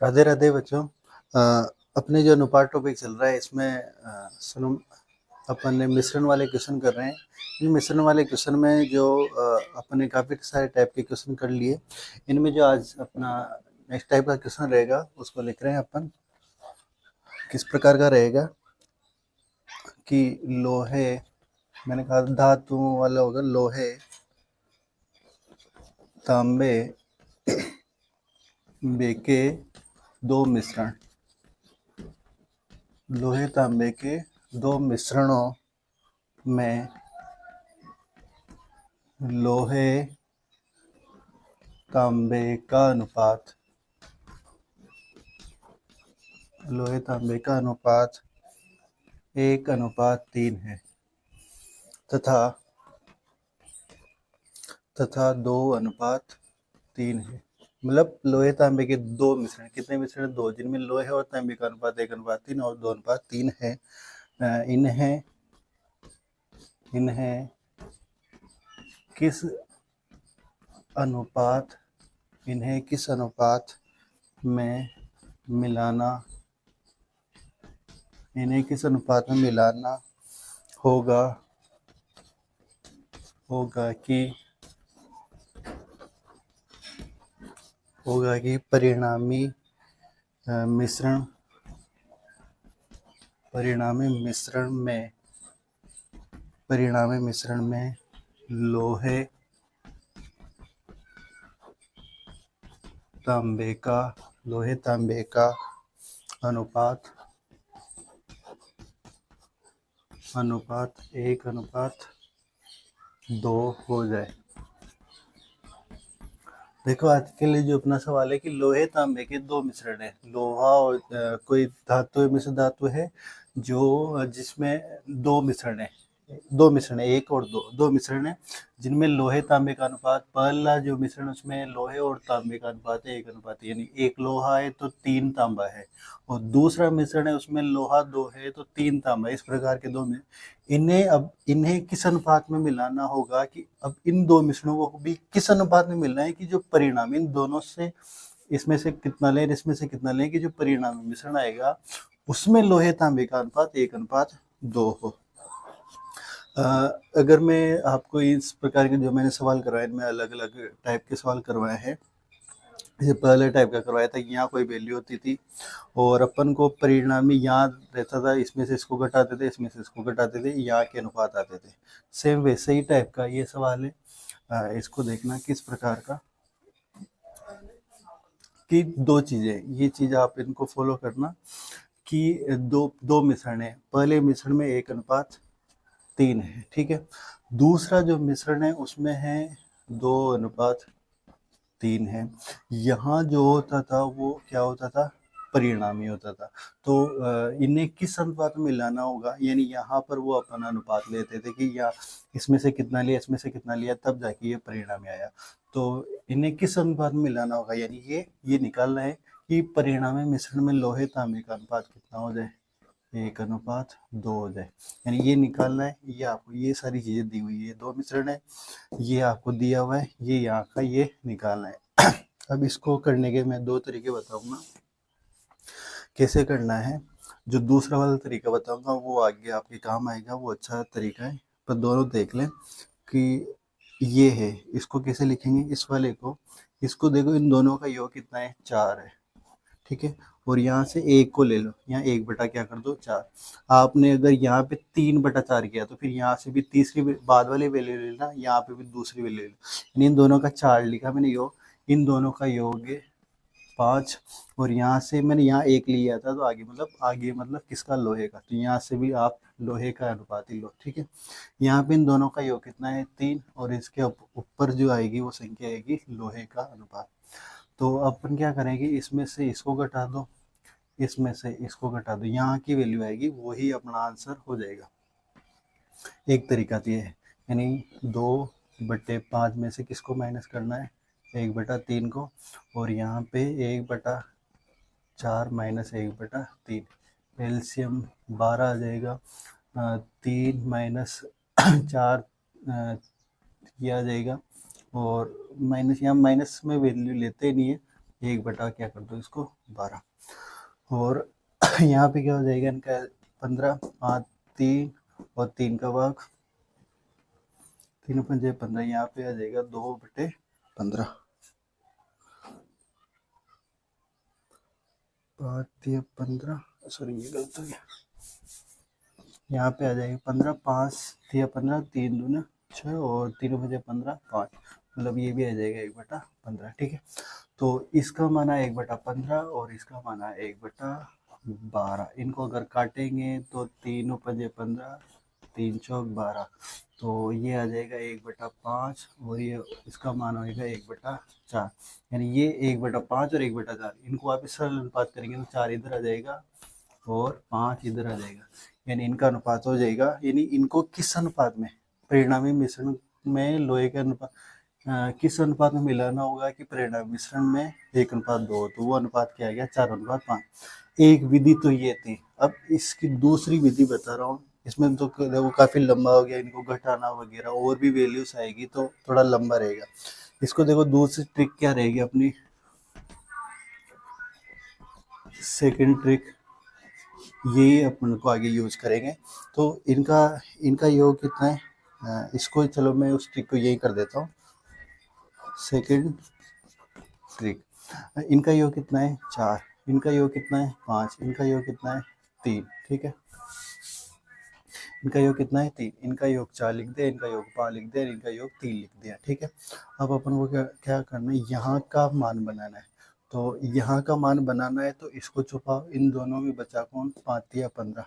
राधे राधे बच्चों। अपने जो अनुपात टॉपिक चल रहा है इसमें सुनो, अपन ने मिश्रण वाले क्वेश्चन कर रहे हैं। इन मिश्रण वाले क्वेश्चन में जो अपन ने काफ़ी सारे टाइप के क्वेश्चन कर लिए। इनमें जो आज अपना नेक्स्ट टाइप का क्वेश्चन रहेगा उसको लिख रहे हैं अपन। किस प्रकार का रहेगा कि लोहे, मैंने कहा धातुओं वाला होगा, लोहे तांबे के दो मिश्रण, लोहे तांबे के दो मिश्रणों में लोहे तांबे का अनुपात, लोहे तांबे का अनुपात 1:3 है तथा 2:3 है। मतलब लोहे तांबे के दो मिश्रण, कितने मिश्रण? दो, जिनमें लोहे और तांबे का अनुपात 1:3 और 2:3 है। इन्हें इन्हें किस अनुपात इन्हें किस अनुपात में मिलाना इन्हें किस अनुपात में मिलाना होगा होगा कि परिणामी मिश्रण में लोहे तांबे का अनुपात 1:2 हो जाए। देखो, आज के लिए जो अपना सवाल है कि लोहे तांबे के दो मिश्रण है। लोहा और कोई धातु मिश्र धातु है जो जिसमें दो मिश्रण है, एक और दो मिश्रण है जिनमें लोहे तांबे का अनुपात, पहला जो मिश्रण उसमें लोहे और तांबे का अनुपात है 1:, यानी एक लोहा है तो 3 तांबा है, और दूसरा मिश्रण है उसमें लोहा 2 है तो 3 तांबा। इस प्रकार के दो में इन्हें किस अनुपात में मिलाना होगा कि अब इन दो मिश्रणों को भी किस अनुपात में मिलना है कि जो परिणाम इन दोनों से, इसमें से कितना लें, इसमें से कितना लें कि जो परिणामी मिश्रण आएगा उसमें लोहे तांबे का अनुपात 1:2 हो। अगर मैं आपको इस प्रकार के जो मैंने सवाल करवाए, इनमें अलग अलग टाइप के सवाल करवाए हैं। जैसे पहले टाइप का करवाया था, यहाँ कोई वैल्यू होती थी और अपन को परिणामी याद रहता था, इसमें से इसको घटाते थे, इसमें से इसको घटाते थे, यहाँ के अनुपात आते थे। सेम वैसे ही टाइप का ये सवाल है। इसको देखना किस प्रकार का, कि दो चीजें, ये चीज आप इनको फॉलो करना कि दो मिश्रण है। पहले मिश्रण में 1:3 है, ठीक है। दूसरा जो मिश्रण है उसमें है 2:3 है। यहाँ जो होता था वो क्या होता था? परिणामी होता था। तो इन्हें किस अनुपात में मिलाना होगा, यानी यहाँ पर वो अपन अनुपात लेते थे कि या इसमें से कितना लिया, इसमें से कितना लिया, तब जाके ये परिणामी आया। तो इन्हें किस अनुपात में मिलाना होगा, यानी ये निकालना है कि परिणामी मिश्रण में लोहे तांबे का अनुपात कितना हो जाए, 1:2 हो जाए। यानी ये निकालना है। ये आपको ये सारी चीजें दी हुई है, दो मिश्रण है, ये आपको दिया हुआ है, ये यहाँ का ये निकालना है। अब इसको करने के मैं दो तरीके बताऊंगा कैसे करना है। जो दूसरा वाला तरीका बताऊंगा वो आगे आपके काम आएगा, वो अच्छा तरीका है, पर दोनों देख लें कि ये है। इसको कैसे लिखेंगे, इस वाले को, इसको देखो, इन दोनों का योग कितना है, 4 है, ठीक है। और यहाँ से एक को ले लो, यहाँ 1 बटा क्या कर दो, 4। आपने अगर यहाँ पे 3/4 किया तो फिर यहाँ से भी तीसरी बाद वाली वैल्यू ले लेना, यहाँ पे भी दूसरी वैल्यू ले लो, यानी इन दोनों का 4 लिखा मैंने योग। इन दोनों का योग है 5, और यहाँ से मैंने यहाँ 1 लिया था तो आगे मतलब किसका, लोहे का, तो यहाँ से भी आप लोहे का अनुपात ही लो, ठीक है। यहाँ पे इन दोनों का योग कितना है, 3, और इसके ऊपर जो आएगी वो संख्या आएगी लोहे का अनुपात। तो अपन क्या करेंगे, इसमें से इसको घटा दो, इसमें से इसको घटा दो, यहाँ की वैल्यू आएगी, वही अपना आंसर हो जाएगा। एक तरीका तो ये है, यानी 2/5 में से किसको माइनस करना है, 1/3 को, और यहाँ पे 1/4 माइनस 1/3, एलसीएम 12 आ जाएगा। 3 माइनस 4 ये आ जाएगा, और माइनस, यहाँ माइनस में वैल्यू लेते नहीं है 1 बटा क्या कर दो इसको 12, और यहाँ पे क्या हो जाएगा इनका 15, 5 3 और 3 का भाग 3 पंजे 15, यहाँ पे आ जाएगा 2/15, 5 या 15, सॉरी ये गलत हो गया, यहाँ पे आ जाएगा 15, 5 या 15, 3 दूना 6 और 3 बजे 15 5, मतलब ये भी आ जाएगा 1/15। ठीक है, तो इसका माना 1/15 और इसका माना 1/12। इनको अगर काटेंगे तो 3 पंजे 15, 3 चौक 12, तो ये आ जाएगा 1/5 और ये इसका मान होगा 1/4, यानी ये 1/5 और 1/4, इनको आप इस सरल अनुपात करेंगे तो 4 इधर आ जाएगा और 5 इधर आ जाएगा, यानी इनका अनुपात हो जाएगा। यानी इनको किस अनुपात में, परिणामी मिश्रण में लोहे के अनुपात किस अनुपात में मिलाना होगा कि परिणामी मिश्रण में 1:2, तो वो अनुपात क्या आ गया 4:5। एक विधि तो ये थी। अब इसकी दूसरी विधि बता रहा हूँ, इसमें तो वो काफी लंबा हो गया, इनको घटाना वगैरह और भी वैल्यूज आएगी तो थोड़ा लंबा रहेगा। इसको देखो दूसरी ट्रिक क्या रहेगी अपनी, सेकंड ट्रिक ये अपन को आगे यूज करेंगे। तो इनका योग कितना है, इसको चलो मैं उस ट्रिक को यही कर देता हूँ, सेकंड ट्रिक। इनका योग कितना है 4, इनका योग कितना है 5, इनका योग कितना है 3। ठीक है, इनका योग कितना है 3, इनका योग 4 लिख दिया, इनका योग 5 लिख दिया, इनका योग 3 लिख दिया। ठीक है, अब अपन को क्या करना है, यहाँ का मान बनाना है। तो यहाँ का मान बनाना है तो इसको छुपाओ, इन दोनों में बचा कौन, 5 या 15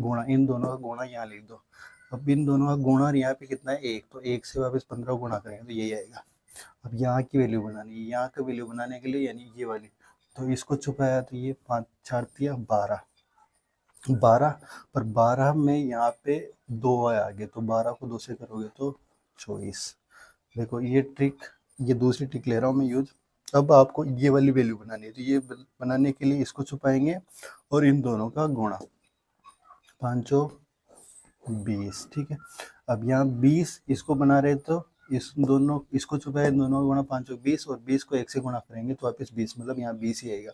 गुणा, इन दोनों का गुणा यहाँ लिख दो। अब इन दोनों का गुणा यहाँ पे कितना है 1, तो 1 से वापस 15 गुणा करेंगे तो यही आएगा। अब यहाँ की वैल्यू बनानी है, यहाँ का वैल्यू बनाने के लिए यानी ये वाली, तो इसको छुपाया तो ये 5 4 या 12, 12 पर 12 में यहाँ पे 2 है आगे, तो 12 को 2 से करोगे तो 24। देखो ये ट्रिक, ये दूसरी ट्रिक ले रहा हूँ मैं यूज। अब आपको ये वाली वैल्यू बनानी है, तो ये बनाने के लिए इसको छुपाएंगे और इन दोनों का गुणा, 5 20। ठीक है, अब यहाँ 20 इसको बना रहे तो इस दोनों इसको छुपाए, इन दोनों का गुणा 5 20, और 20 को 1 से गुणा करेंगे तो वापस 20, मतलब यहाँ 20 ही आएगा।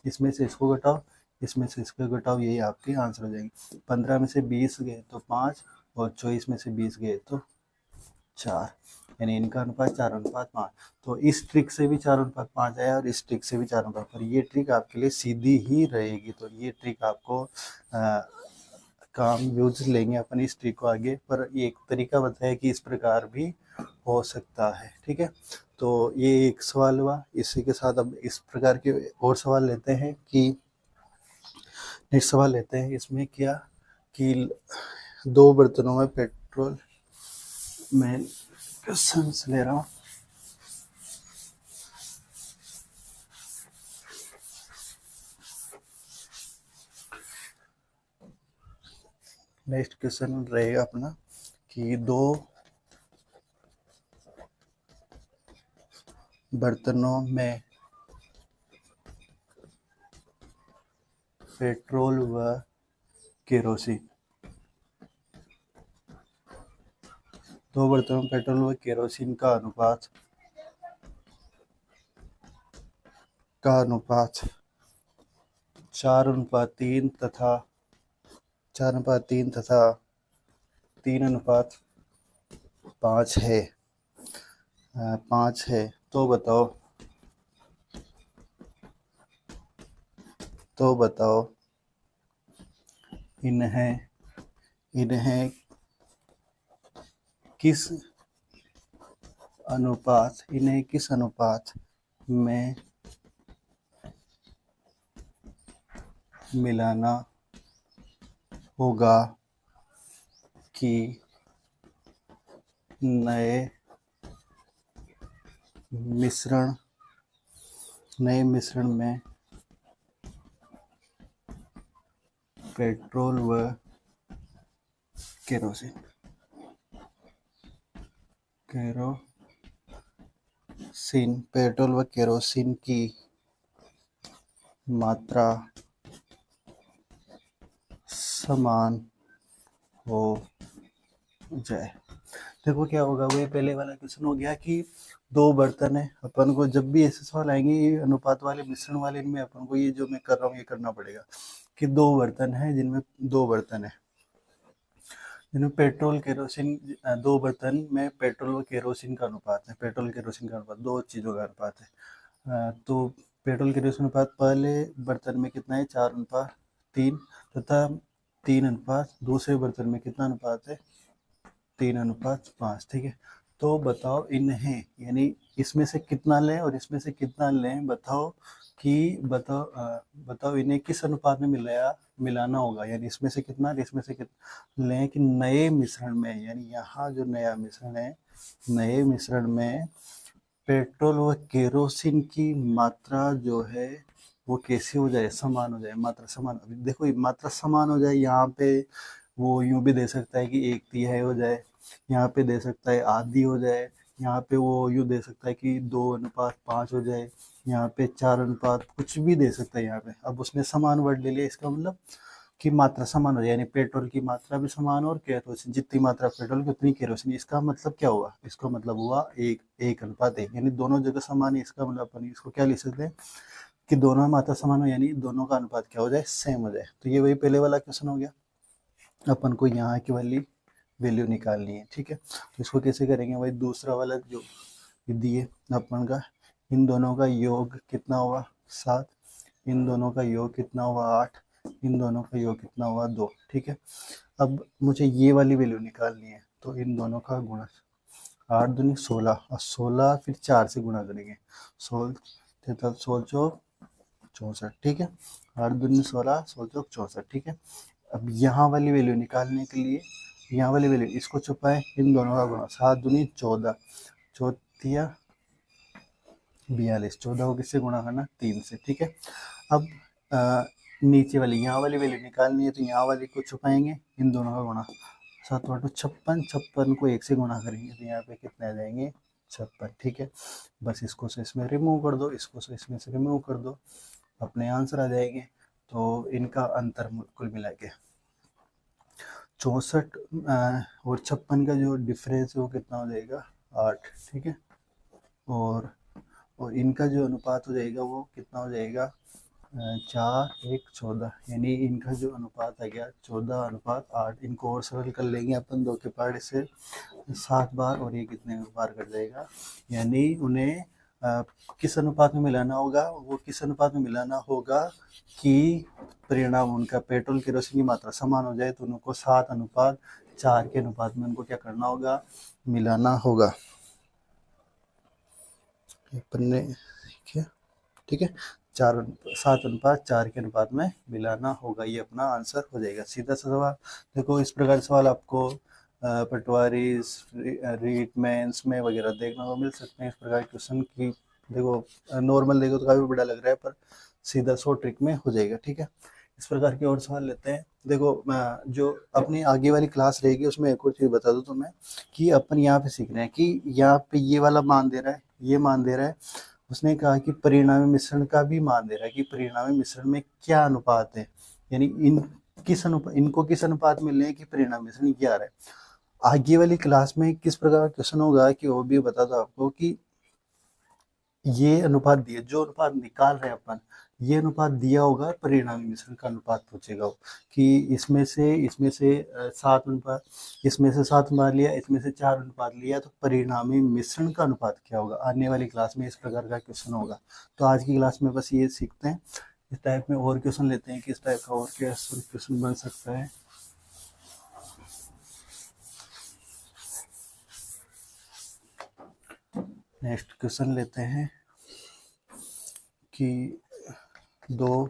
इसमें से इसको घटाओ, इसमें से इसको घटाओ, यही आपके आंसर हो जाएंगे। 15 में से 20 गए तो 5 और 24 में से 20 गए तो 4, यानी इनका अनुपात 4:5। तो इस ट्रिक से भी 4:5 आया और इस ट्रिक से भी 4:5, पर ये ट्रिक आपके लिए सीधी ही रहेगी। तो ये ट्रिक आपको काम यूज लेंगे अपन इस ट्रिक को आगे, पर ये एक तरीका बताया कि इस प्रकार भी हो सकता है। ठीक है, तो ये एक सवाल हुआ। इसी के साथ अब इस प्रकार के और सवाल लेते हैं कि नेक्स्ट सवाल लेते हैं, इसमें क्या कि 2 बर्तनों में पेट्रोल, मैं क्वेश्चन ले रहा हूँ। नेक्स्ट क्वेश्चन रहेगा अपना कि 2 बर्तनों में पेट्रोल व केरोसिन, 2 बर्तनों में पेट्रोल व केरोसिन का अनुपात 4:3 तथा 3:5 है, 5 है। तो बताओ इन्हें किस अनुपात में मिलाना होगा कि नए मिश्रण में पेट्रोल व केरोसिन की मात्रा समान हो जाए। देखो क्या होगा, वही पहले वाला क्वेश्चन हो गया कि दो बर्तन है, अपन को जब भी ऐसे सवाल आएंगे ये अनुपात वाले मिश्रण वाले, इनमें अपन को ये जो मैं कर रहा हूँ ये करना पड़ेगा कि दो बर्तन है जिनमें दो बर्तन है जिनमें पेट्रोल केरोसिन, दो बर्तन में पेट्रोल और केरोसिन का अनुपात है, पेट्रोल केरोसिन का अनुपात, दो चीज़ों का अनुपात है। तो पेट्रोल केरोसिन अनुपात पहले बर्तन में कितना है, 4:3, तथा 3 अनुपात दूसरे बर्तन में कितना अनुपात है, 3:5। ठीक है, तो बताओ इन्हें, यानी इसमें से कितना लें और इसमें से कितना लें, बताओ कि बताओ इन्हें किस अनुपात में मिलाना होगा, यानी इसमें से कितना और इसमें से कितना लें कि नए मिश्रण में, यानी यहाँ जो नया मिश्रण है, नए मिश्रण में पेट्रोल व केरोसिन की मात्रा जो है वो कैसे हो जाए, समान हो जाए, मात्रा समान। देखो ये मात्रा समान हो जाए, यहाँ पे वो यूं भी दे सकता है कि 1/3 हो जाए, यहाँ पे दे सकता है आधी हो जाए, यहाँ पे वो यूं दे सकता है कि 2:5 हो जाए, यहाँ पे 4 अनुपात, कुछ भी दे सकता है यहाँ पे। अब उसने समान वर्ड ले लिया, इसका मतलब की मात्रा समान हो जाए, यानी पेट्रोल की मात्रा भी समान हो और केरोसिन, जितनी मात्रा पेट्रोल की उतनी केरोसिन। इसका मतलब क्या हुआ, इसका मतलब हुआ 1:1, यानी दोनों जगह समान है। इसका मतलब अपन इसको क्या लिख सकते हैं कि दोनों में मात्रा समान हो, यानी दोनों का अनुपात क्या हो जाए, सेम हो जाए। तो ये वही पहले वाला क्वेश्चन हो गया। अपन को यहाँ की वाली वैल्यू निकालनी है। ठीक है, तो इसको कैसे करेंगे, वही दूसरा वाला जो दिए अपन का, इन दोनों का योग कितना हुआ, 7, इन दोनों का योग कितना हुआ, 8, इन दोनों का योग कितना हुआ, 2। ठीक है, अब मुझे ये वाली वैल्यू निकालनी है, तो इन दोनों का गुणा, 8×2 = 16, और 16 फिर 4 से गुणा करेंगे, 16 चौक 64। ठीक है, 8×2 = 16, 16 चौक 64। ठीक है, अब यहाँ वाली वैल्यू निकालने के लिए, यहाँ वाली वैल्यू इसको छुपाए, इन दोनों का गुणा, 7×2 = 14, 14 42, 14 को किससे गुणा करना, 3 से। ठीक है, अब नीचे वाली यहाँ वाली वैल्यू निकालनी है, तो यहाँ वाली को छुपाएंगे, इन दोनों का गुणा, 7×8 = 56, 56 को 1 से गुणा करेंगे, तो यहाँ पे कितने आ जाएंगे, 56। ठीक है, बस इसको से इसमें रिमूव कर दो, इसको से इसमें से रिमूव कर दो, अपने आंसर आ जाएंगे। तो इनका अंतर कुल मिला के 64 और 56 का जो डिफरेंस है वो कितना हो जाएगा, 8। ठीक है, और इनका जो अनुपात हो जाएगा वो कितना हो जाएगा, 4:1:14, यानी इनका जो अनुपात आ गया 14:8। इनको और सरल कर लेंगे अपन, 2 के पार्ट से 7 बार, और ये कितने बार कट जाएगा, यानी उन्हें किस अनुपात में मिलाना होगा, वो किस अनुपात में मिलाना होगा कि परिणाम उनका पेट्रोल केरोसिन की मात्रा समान हो जाए, तो उनको 7:4 के अनुपात में उनको क्या करना होगा, मिलाना होगा। अपन ने क्या, ठीक है, 7:4 के अनुपात में मिलाना होगा, ये अपना आंसर हो जाएगा। सीधा सा सवाल। देखो इस प्रकार सवाल आपको पटवारी, रीट मेंस में वगैरह देखने को मिल सकते हैं, इस प्रकार क्वेश्चन की। देखो नॉर्मल देखो तो काफ़ी बड़ा लग रहा है, पर सीधा शॉर्ट ट्रिक में हो जाएगा। ठीक है, इस प्रकार के और सवाल लेते हैं। देखो जो अपनी आगे वाली क्लास रहेगी उसमें एक और चीज़ बता दूँ तुम्हें, कि अपन यहाँ पे सीख रहे हैं कि यहाँ पे ये वाला मान दे रहा है, ये मान दे रहा है, उसने कहा कि परिणामी मिश्रण का भी मान दे रहा है कि परिणामी मिश्रण में क्या अनुपात है, यानी इनको किस अनुपात में लें कि परिणामी मिश्रण क्या आ रहा है। आगे वाली क्लास में किस प्रकार का क्वेश्चन होगा कि वो भी बता दो आपको कि ये अनुपात दिए, जो अनुपात निकाल रहे हैं अपन, ये अनुपात दिया होगा, परिणामी मिश्रण का अनुपात पूछेगा वो कि इसमें से 7 अनुपात, इसमें से 7 अनुपात लिया, इसमें से 4 अनुपात लिया, तो परिणामी मिश्रण का अनुपात क्या होगा। आने वाली क्लास में इस प्रकार का क्वेश्चन होगा। तो आज की क्लास में बस ये सीखते हैं। इस टाइप में और क्वेश्चन लेते हैं कि इस टाइप का और क्या क्वेश्चन बन सकता है। नेक्स्ट क्वेश्चन लेते हैं कि 2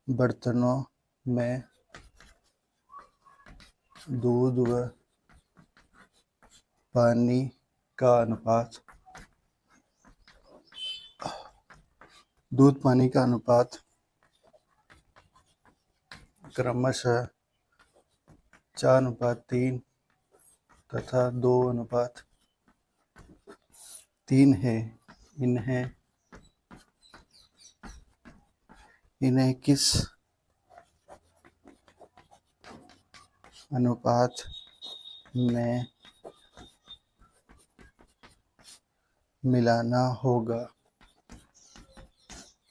बर्तनों में दूध व पानी का अनुपात, दूध पानी का अनुपात क्रमशः 4:3 तथा 2:3 है। इन्हें किस अनुपात में मिलाना होगा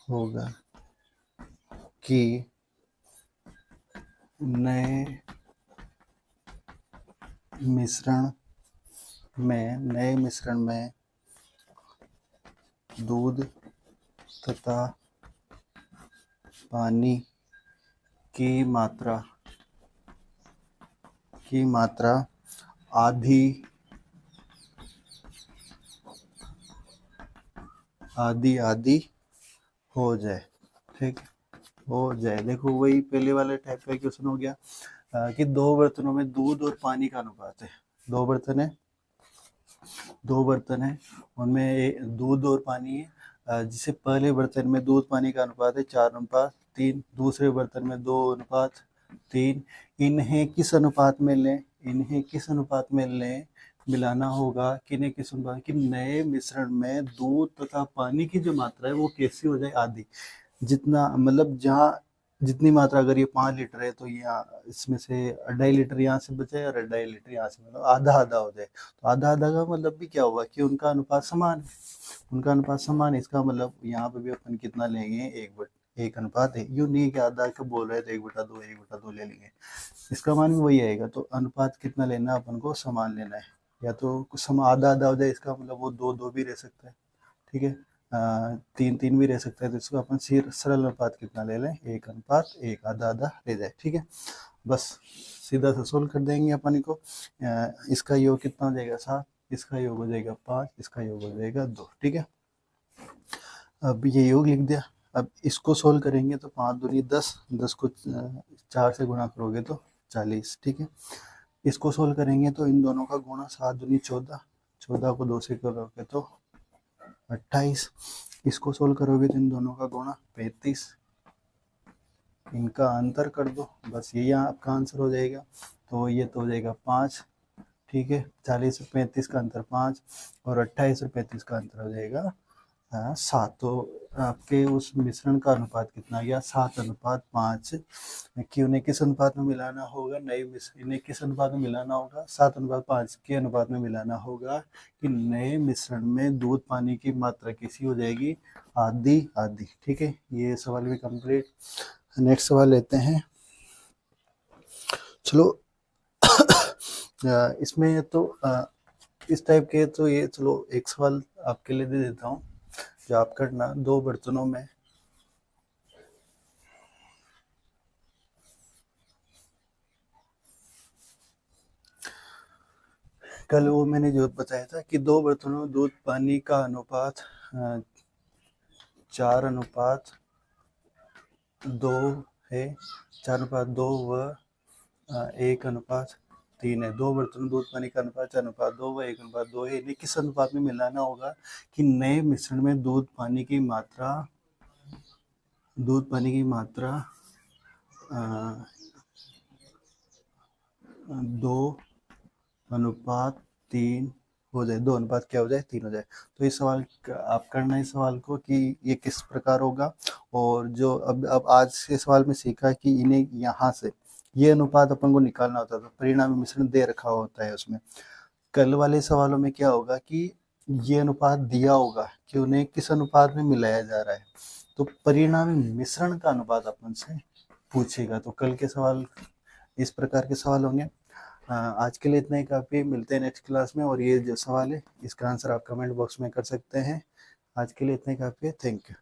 होगा कि नए मिश्रण में दूध तथा पानी की मात्रा आधी हो जाए। ठीक हो जाए। देखो वही पहले वाले टाइप का क्वेश्चन हो गया कि दो बर्तनों में दूध और पानी का अनुपात है। दो बर्तन है उनमें दूध और पानी है। जिसे पहले बर्तन में दूध पानी का अनुपात है 4:3, दूसरे बर्तन में 2:3। इन्हें किस अनुपात में लें? मिलाना होगा किन्हें किस अनुपात कि नए मिश्रण में दूध तथा पानी की जो मात्रा है वो कैसी हो जाए? आधी। जितना मतलब जहाँ जितनी मात्रा अगर ये 5 लीटर है तो यहाँ इसमें से 2.5 लीटर यहाँ से बचे और 2.5 लीटर यहाँ से, मतलब आधा आधा हो जाए। तो आधा आधा का मतलब भी क्या हुआ कि उनका अनुपात समान है। इसका मतलब यहाँ पे भी अपन कितना लेंगे? 1:1 है। यूँ नहीं कि आधा का बोल रहे थे 1/2 ले लेंगे, इसका मान भी वही आएगा। तो अनुपात कितना लेना है अपन को? समान लेना है। या तो आधा आधा हो जाए, इसका मतलब वो 2:2 भी रह सकता है। ठीक है, 3:3 भी रह सकता है। तो इसको अपन सरल अनुपात कितना ले लें? 1:1, आधा आधा रह जाए। ठीक है, बस सीधा सा सोल्व कर देंगे अपन को। इसका योग कितना हो जाएगा? 7, इसका योग हो जाएगा 5, इसका योग हो जाएगा 2। ठीक है, अब ये योग लिख दिया। अब इसको सोल्व करेंगे तो 5 दूनी 10, 10 को 4 से गुणा करोगे तो 40। ठीक है, इसको सोल्व करेंगे तो इन दोनों का गुणा 7 दूनी 14, 14 को 2 से करोगे तो 28। इसको सोल्व करोगे तो इन दोनों का गुणा 35, इनका अंतर कर दो, बस ये यहाँ आपका आंसर हो जाएगा। तो ये तो हो जाएगा 5। ठीक है, 40 और 35 का अंतर 5 और 28 और 35 का अंतर हो जाएगा 7। तो आपके उस मिश्रण का अनुपात कितना गया? 7:5। कि उन्हें किस अनुपात में मिलाना होगा? इन्हें किस अनुपात में मिलाना होगा? 7:5 के अनुपात में मिलाना होगा कि नए मिश्रण में दूध पानी की मात्रा कैसी हो जाएगी? आधी आधी। ठीक है, ये सवाल भी कंप्लीट। नेक्स्ट सवाल लेते हैं। चलो इसमें तो इस टाइप के तो ये चलो एक सवाल आपके लिए दे देता हूँ जो आप करना। दो बर्तनों में कल वो मैंने जो बताया था कि दो बर्तनों में दूध पानी का अनुपात 4:2 है। 4:2 व 1:3 है। दो बर्तनों दूध पानी का अनुपात 4:2 व 1:2 है। इन्हें किस अनुपात में मिलाना होगा कि नए मिश्रण में दूध पानी की मात्रा 2:3 हो जाए। 2 अनुपात क्या हो जाए? 3 हो जाए। तो इस सवाल आप करना इस सवाल को कि ये किस प्रकार होगा। और जो अब आज के सवाल में सीखा कि इन्हें यहाँ से ये अनुपात अपन को निकालना होता है, तो परिणामी मिश्रण दे रखा होता है उसमें। कल वाले सवालों में क्या होगा कि ये अनुपात दिया होगा कि उन्हें किस अनुपात में मिलाया जा रहा है, तो परिणामी मिश्रण का अनुपात अपन से पूछेगा। तो कल के सवाल इस प्रकार के सवाल होंगे। आज के लिए इतना ही काफ़ी। मिलते हैं नेक्स्ट क्लास में। और ये जो सवाल है इसका आंसर आप कमेंट बॉक्स में कर सकते हैं। आज के लिए इतना ही काफ़ी है। Thank you.